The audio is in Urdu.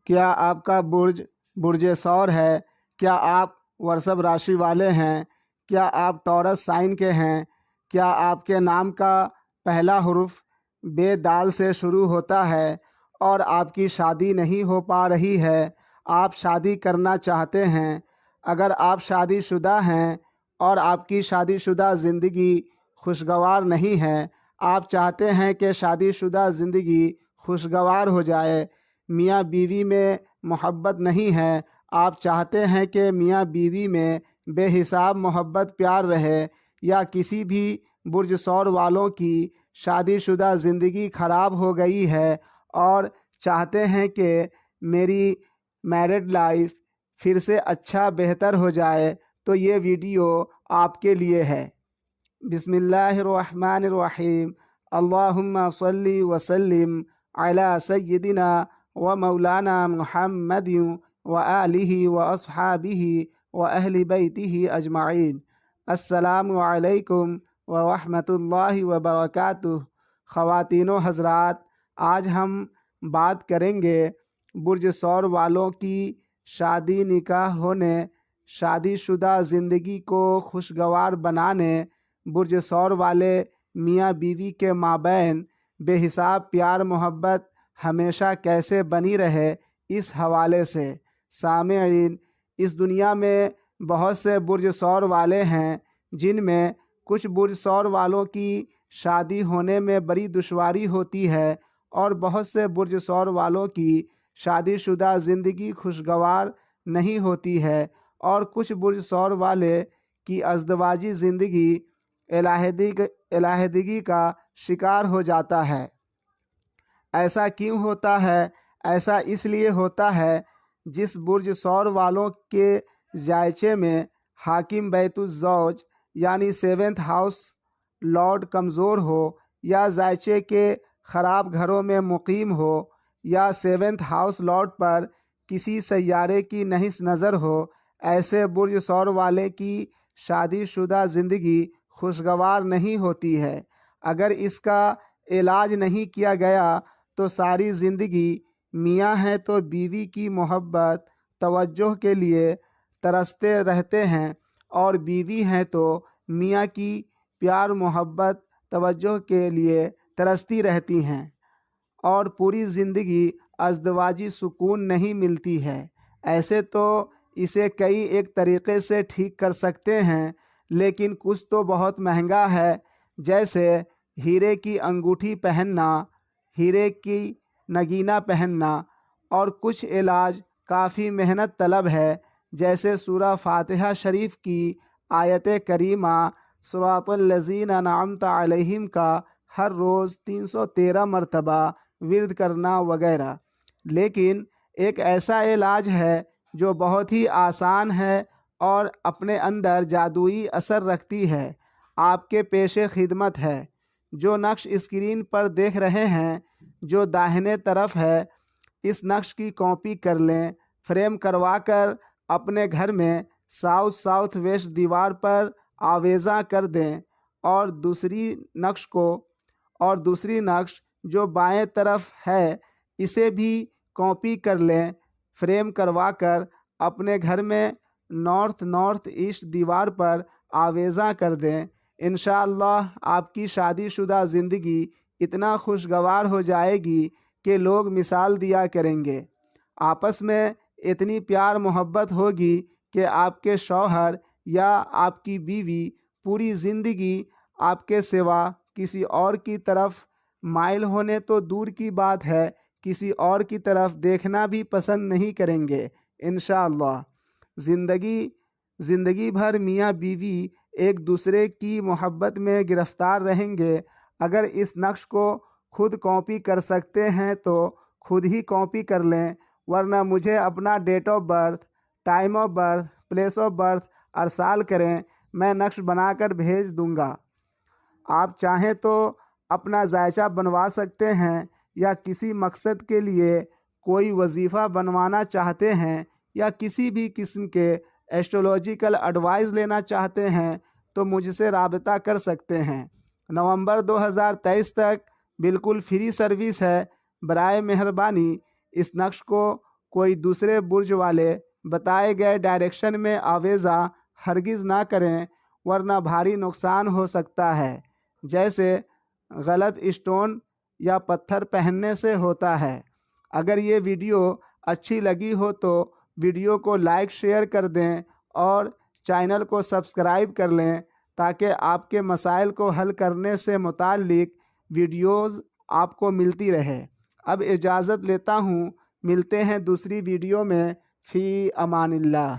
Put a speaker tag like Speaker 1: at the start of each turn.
Speaker 1: کیا آپ کا برج برج ثور ہے؟ کیا آپ ورشب راشی والے ہیں؟ کیا آپ ٹورس سائن کے ہیں؟ کیا آپ کے نام کا پہلا حرف بے دال سے شروع ہوتا ہے اور آپ کی شادی نہیں ہو پا رہی ہے؟ آپ شادی کرنا چاہتے ہیں؟ اگر آپ شادی شدہ ہیں اور آپ کی شادی شدہ زندگی خوشگوار نہیں ہے، آپ چاہتے ہیں کہ شادی شدہ زندگی خوشگوار ہو جائے، میاں بیوی میں محبت نہیں ہے، آپ چاہتے ہیں کہ میاں بیوی میں بے حساب محبت پیار رہے، یا کسی بھی برج ثور والوں کی شادی شدہ زندگی خراب ہو گئی ہے اور چاہتے ہیں کہ میری میرڈ لائف پھر سے اچھا بہتر ہو جائے، تو یہ ویڈیو آپ کے لیے ہے۔ بسم اللہ الرحمن الرحیم۔ اللہم صلی وسلم علی سیدنا و مولانا محمد و آلہ و اصحابہ و اہل بیتہ اجمعین۔ السلام علیکم ورحمۃ اللہ وبرکاتہ۔ خواتین و حضرات، آج ہم بات کریں گے برج ثور والوں کی شادی نکاح ہونے، شادی شدہ زندگی کو خوشگوار بنانے، برج ثور والے میاں بیوی کے مابین بے حساب پیار محبت ہمیشہ کیسے بنی رہے، اس حوالے سے۔ سامعین، اس دنیا میں بہت سے برج ثور والے ہیں، جن میں کچھ برج ثور والوں کی شادی ہونے میں بڑی دشواری ہوتی ہے، اور بہت سے برج ثور والوں کی شادی شدہ زندگی خوشگوار نہیں ہوتی ہے، اور کچھ برج ثور والے کی ازدواجی زندگی علیحدگی کا شکار ہو جاتا ہے۔ ایسا کیوں ہوتا ہے؟ ایسا اس لیے ہوتا ہے جس برج ثور والوں کے ذائچے میں حاکم بیت الزوج یعنی سیونتھ ہاؤس لارڈ کمزور ہو، یا ذائچے کے خراب گھروں میں مقیم ہو، یا سیونتھ ہاؤس لارڈ پر کسی سیارے کی نحس نظر ہو، ایسے برج ثور والے کی شادی شدہ زندگی خوشگوار نہیں ہوتی ہے۔ اگر اس کا علاج نہیں کیا گیا تو ساری زندگی میاں ہیں تو بیوی کی محبت توجہ کے لیے ترستے رہتے ہیں، اور بیوی ہیں تو میاں کی پیار محبت توجہ کے لیے ترستی رہتی ہیں، اور پوری زندگی ازدواجی سکون نہیں ملتی ہے۔ ایسے تو اسے کئی ایک طریقے سے ٹھیک کر سکتے ہیں، لیکن کچھ تو بہت مہنگا ہے، جیسے ہیرے کی انگوٹھی پہننا، ہیرے کی نگینہ پہننا، اور کچھ علاج کافی محنت طلب ہے، جیسے سورہ فاتحہ شریف کی آیت کریمہ صراط الذین انعمت علیہم کا ہر روز 313 مرتبہ ورد کرنا وغیرہ۔ لیکن ایک ایسا علاج ہے جو بہت ہی آسان ہے اور اپنے اندر جادوئی اثر رکھتی ہے، آپ کے پیش خدمت ہے۔ جو نقش اسکرین پر دیکھ رہے ہیں، جو داہنے طرف ہے، اس نقش کی کاپی کر لیں، فریم کروا کر اپنے گھر میں ساؤتھ ویسٹ دیوار پر آویزاں کر دیں، اور دوسری نقش جو بائیں طرف ہے، اسے بھی کاپی کر لیں، فریم کروا کر اپنے گھر میں نارتھ ایسٹ دیوار پر آویزاں کر دیں۔ انشاءاللہ آپ کی شادی شدہ زندگی اتنا خوشگوار ہو جائے گی کہ لوگ مثال دیا کریں گے۔ آپس میں اتنی پیار محبت ہوگی کہ آپ کے شوہر یا آپ کی بیوی پوری زندگی آپ کے سوا کسی اور کی طرف مائل ہونے تو دور کی بات ہے، کسی اور کی طرف دیکھنا بھی پسند نہیں کریں گے انشاءاللہ۔ زندگی بھر میاں بیوی ایک دوسرے کی محبت میں گرفتار رہیں گے۔ اگر اس نقش کو خود کاپی کر سکتے ہیں تو خود ہی کاپی کر لیں، ورنہ مجھے اپنا date of birth, time of birth, place of birth ارسال کریں، میں نقش بنا کر بھیج دوں گا۔ آپ چاہیں تو اپنا ذائچہ بنوا سکتے ہیں، یا کسی مقصد کے لیے کوئی وظیفہ بنوانا چاہتے ہیں، یا کسی بھی قسم کے ایسٹرولوجیکل ایڈوائز لینا چاہتے ہیں تو مجھ سے رابطہ کر سکتے ہیں۔ نومبر 2023 تک بالکل فری سروس ہے۔ برائے مہربانی اس نقش کو کوئی دوسرے برج والے بتائے گئے ڈائریکشن میں آویزہ ہرگز نہ کریں ورنہ بھاری نقصان ہو سکتا ہے، جیسے غلط اسٹون یا پتھر پہننے سے ہوتا ہے۔ اگر یہ ویڈیو اچھی لگی ہو تو ویڈیو کو لائک شیئر کر دیں اور چینل کو سبسکرائب کر لیں تاکہ آپ کے مسائل کو حل کرنے سے متعلق ویڈیوز آپ کو ملتی رہے۔ اب اجازت لیتا ہوں، ملتے ہیں دوسری ویڈیو میں۔ فی امان اللہ۔